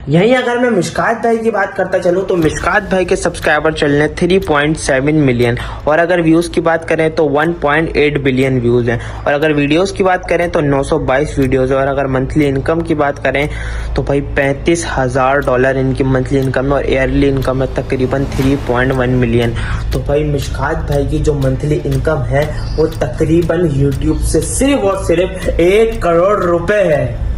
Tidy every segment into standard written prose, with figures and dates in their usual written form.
यहीं अगर मैं मिशकात भाई की बात करता चलूँ तो मिशकात भाई के सब्सक्राइबर चल रहे हैं 3.7 मिलियन और अगर व्यूज़ की बात करें तो 1.8 बिलियन व्यूज़ हैं और अगर वीडियोस की बात करें तो 922 वीडियोस है और अगर मंथली इनकम की बात करें तो भाई $35,000 इनकी मंथली इनकम है और ईयरली इनकम है तकरीबन 3.1 मिलियन। तो भाई मिशकात भाई की जो मंथली इनकम है वो तकरीबन यूट्यूब से सिर्फ और सिर्फ 1 करोड़ रुपए है।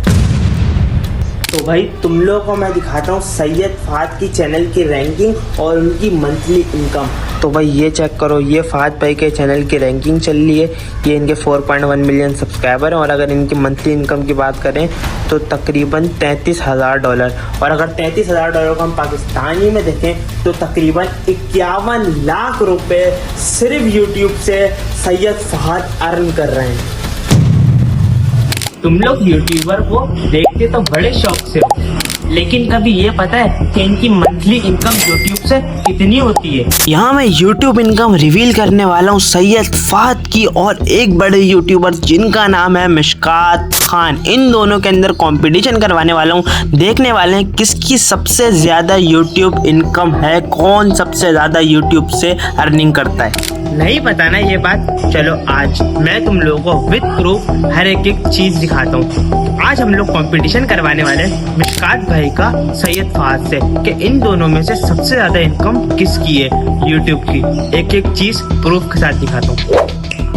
तो भाई तुम लोगों को मैं दिखाता हूँ सैयद फहद की चैनल की रैंकिंग और उनकी मंथली इनकम। तो भाई ये चेक करो, ये फहद भाई के चैनल की रैंकिंग चल रही है। ये इनके 4.1 मिलियन सब्सक्राइबर हैं और अगर इनकी मंथली इनकम की बात करें तो तकरीबन $33,000 और अगर $33,000 को हम पाकिस्तानी में देखें तो तकरीबन 51 लाख रुपए सिर्फ यूट्यूब से सैयद फहद अर्न कर रहे हैं। तुम लोग यूट्यूबर को देखते तो बड़े शौक से हो, लेकिन कभी ये पता है कि इनकी मंथली इनकम यूट्यूब से कितनी होती है? यहाँ मैं यूट्यूब इनकम रिवील करने वाला हूँ सैयद फहद की और एक बड़े यूट्यूबर जिनका नाम है मिशकात खान। इन दोनों के अंदर कंपटीशन करवाने वाला हूँ, देखने वाले हैं किसकी सबसे ज्यादा यूट्यूब इनकम है, कौन सबसे ज्यादा यूट्यूब से अर्निंग करता है। नहीं पता ना ये बात? चलो आज मैं तुम लोगों को विद प्रूफ हर एक चीज दिखाता हूँ। आज हम लोग कंपटीशन करवाने वाले हैं मिशकात भाई का सैयद फहद से कि इन दोनों में से सबसे ज्यादा इनकम किसकी है यूट्यूब की। एक एक चीज प्रूफ के साथ दिखाता हूँ।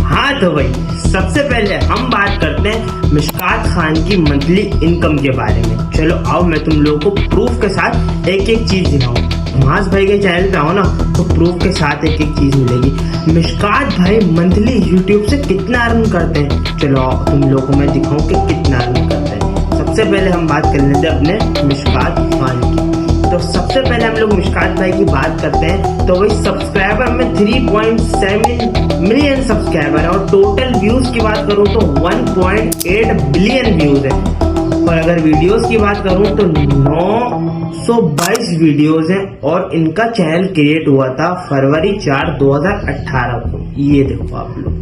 हाँ तो भाई सबसे पहले हम बात करते हैं मिशकात खान की मंथली इनकम के बारे में। चलो आओ मैं तुम लोगों को प्रूफ के साथ एक एक चीज दिखाऊँ। मास भाई के चैनल पे आओ ना तो प्रूफ के साथ एक एक चीज मिलेगी। मिशकात भाई मंथली यूट्यूब से कितना अर्न करते हैं, चलो तुम लोगों को मैं दिखाऊं कि कितना अर्न करते हैं। सबसे पहले हम बात कर लेते हैं अपने मिशकात खान की। तो सबसे पहले हम लोग मिशकात भाई की बात करते हैं तो भाई सब्सक्राइबर में 3.7 मिलियन सब्सक्राइबर है और टोटल व्यूज की बात करूँ तो 1.8 बिलियन व्यूज है और अगर वीडियोस की बात करूं तो 922 वीडियोस हैं और इनका चैनल क्रिएट हुआ था फरवरी 4, 2018 को। ये देखो आप लोग,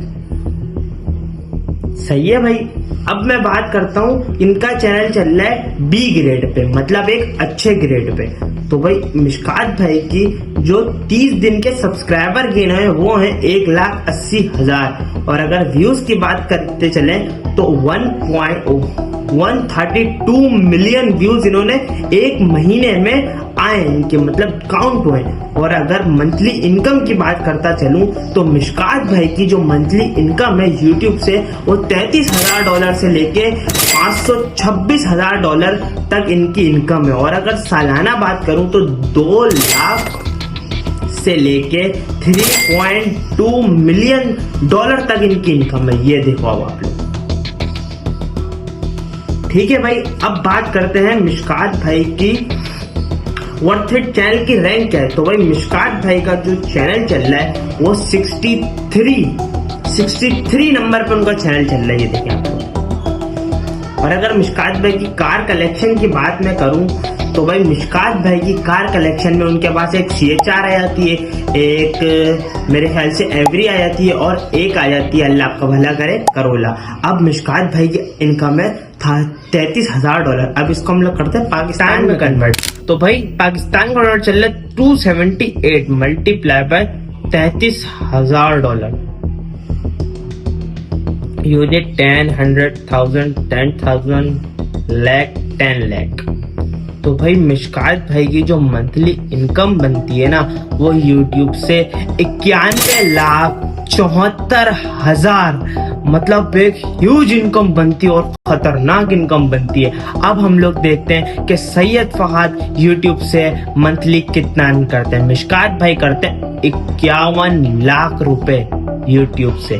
सही है भाई। अब मैं बात करता हूं, इनका चैनल चल रहा है बी ग्रेड पे, मतलब एक अच्छे ग्रेड पे। तो भाई मिशकात भाई की जो 30 दिन के सब्सक्राइबर गिन है वो है 1,80,000 और अगर व्यूज की बात करते चले तो 132 मिलियन व्यूज इन्होंने एक महीने में आए, इनके मतलब काउंट हुए। और अगर मंथली इनकम की बात करता चलूं तो मिशकात भाई की जो मंथली इनकम है यूट्यूब से वो $33,000 से लेके $526,000 तक इनकी इनकम है और अगर सालाना बात करूं तो 2 लाख से लेके 3.2 मिलियन डॉलर तक इनकी इनकम है। ये देखो अब आप लोग, ठीक है भाई। अब बात करते हैं मिशकात भाई की वर्थ इट चैनल की रैंक क्या है। तो भाई मिशकात भाई का जो चैनल चल रहा है वो 63 नंबर पर उनका चैनल चल रहा है। ये देखिए आप लोग। और अगर मिशकात भाई की कार कलेक्शन की बात मैं करूं तो भाई मिशकात भाई की कार कलेक्शन में उनके पास एक CHR आ जाती है, एक मेरे ख्याल से एवरी आ जाती है और एक आ जाती है, अल्लाह आपका भला करे, करोला। अब मिशकात भाई की इनकम है $33,000। अब इसको हम लोग करते हैं पाकिस्तान में कन्वर्ट। तो भाई पाकिस्तान का डॉलर चल रहा है 278 multiply by $33,000 use 10, 100,000, 10,000, lakh, 10 lakh. तो भाई मिशकात भाई की जो मंथली इनकम बनती है ना वो यूट्यूब से 91,74,000, मतलब एक ह्यूज इनकम बनती है और खतरनाक इनकम बनती है। अब हम लोग देखते हैं कि सैयद फहद यूट्यूब से मंथली कितना अर्न करते हैं। मिशकात भाई करते हैं 51 लाख रुपए यूट्यूब से।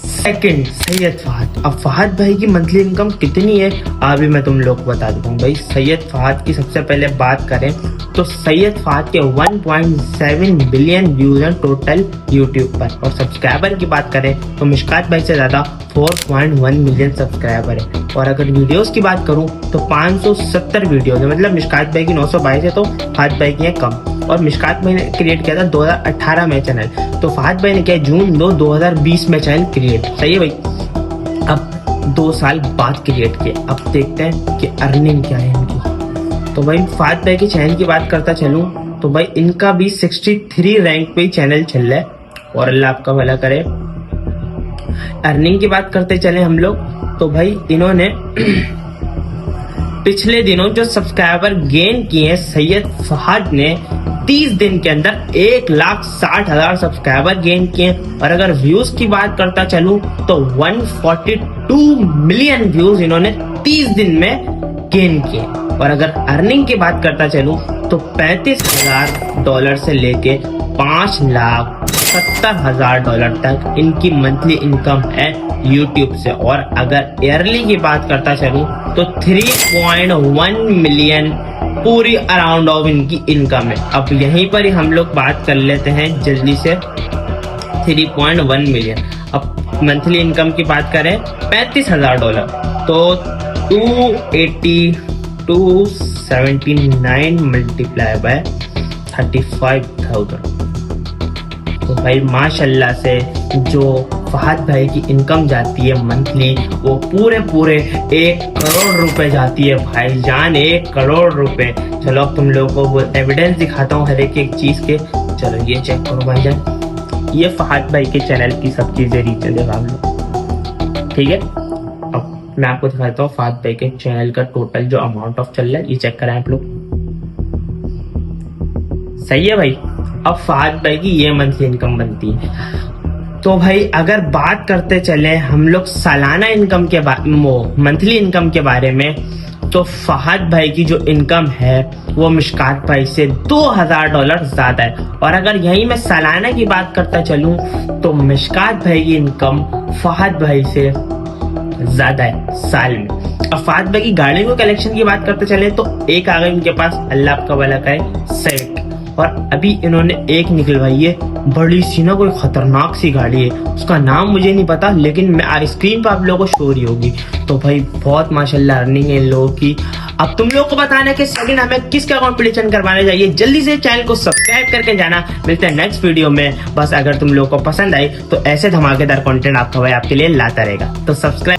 सेकंड सैयद फहद। अब फहद भाई की मंथली इनकम कितनी है अभी मैं तुम लोग को बता दूं। भाई सैयद फहद की सबसे पहले बात करें तो सैयद फहद के 1.7 बिलियन व्यूज हैं टोटल यूट्यूब पर और सब्सक्राइबर की बात करें तो मिशकात भाई से ज्यादा 4.1 मिलियन सब्सक्राइबर है और अगर वीडियोस की बात करूं तो 570 वीडियोस है, मतलब मिशकात भाई की 922 है तो फहद भाई की है कम। और मिशकात भाई ने क्रिएट किया था 2018 में चैनल, तो फहद भाई ने किया जून 2, 2020 में चैनल क्रिएट। सही है भाई। अब 2 साल बाद क्रिएट किया। अब देखते हैं कि अर्निंग क्या है इनकी। तो भाई फहद भाई के चैनल की बात करता चलूं तो भाई इनका भी 63 रैंक पे ही चैनल चल रहा है और अल्लाह आपका भला करे। अर्निंग की बात करते चले हम लोग तो भाई इन्होंने पिछले दिनों जो सब्सक्राइबर गेन किए हैं सैयद फहद ने 30 दिन के अंदर 1,60,000 सब्सक्राइबर गेन किए। और अगर व्यूज की बात करता चलूं तो 142 मिलियन व्यूज इन्होंने 30 दिन में गेन किए। और अगर अर्निंग की बात करता चलूं तो $35,000 से लेके $5,70,000 तक इनकी मंथली इनकम है यूट्यूब से। और अगर ईयरली की बात करता चलूं तो 3.1 मिलियन पूरी अराउंड ऑफ इनकी इनकम है। अब यहीं पर ही हम लोग बात कर लेते हैं जल्दी से 3.1 मिलियन। अब मंथली इनकम की बात करें $35,000 तो 279 मल्टीप्लाई बाय 35,000 तो भाई माशाल्लाह से जो फहद भाई की इनकम जाती है मंथली वो पूरे 1 करोड़ रुपए जाती है भाईजान, 1 करोड़ रुपए। चलो अब तुम लोगों को वो एविडेंस दिखाता हूँ हर एक चीज के। चलो ये चेक करो भाईजान, ये फहद भाई के चैनल की सब चीजें रीच देखा हम लोग, ठीक है। अब मैं आपको दिखाता हूँ फहद भाई के चैनल का टोटल जो अमाउंट ऑफ चल रहा है, ये चेक करें आप लोग। सही है भाई। अब फहद भाई की ये मंथली इनकम बनती है। तो भाई अगर बात करते चले हम लोग सालाना इनकम के मंथली इनकम के बारे में तो फहद भाई की जो इनकम है वो मिशकात भाई से $2,000 ज्यादा है। और अगर यही मैं सालाना की बात करता चलूं तो मिशकात भाई की इनकम फहद भाई से ज्यादा है साल में। अब फहद भाई की गाड़ियों के कलेक्शन की बात करते चले तो एक आ गई इनके पास, अल्लाह आपका भला करे, स्विफ्ट। और अभी इन्होंने एक निकलवाई है बड़ी सी ना, कोई खतरनाक सी गाड़ी है, उसका नाम मुझे नहीं पता लेकिन मैं स्क्रीन पर आप लोगों को शो रही होगी। तो भाई बहुत माशाल्लाह अर्निंग है इन लोगों की। अब तुम लोगों को बताना है कि सेकंड हमें किसका कॉम्पिटिशन करवाना चाहिए, जल्दी से चैनल को सब्सक्राइब करके जाना। मिलते हैं नेक्स्ट वीडियो में। बस अगर तुम लोगों को पसंद आई तो ऐसे धमाकेदार कंटेंट आपका भाई आपके लिए लाता रहेगा, तो सब्सक्राइब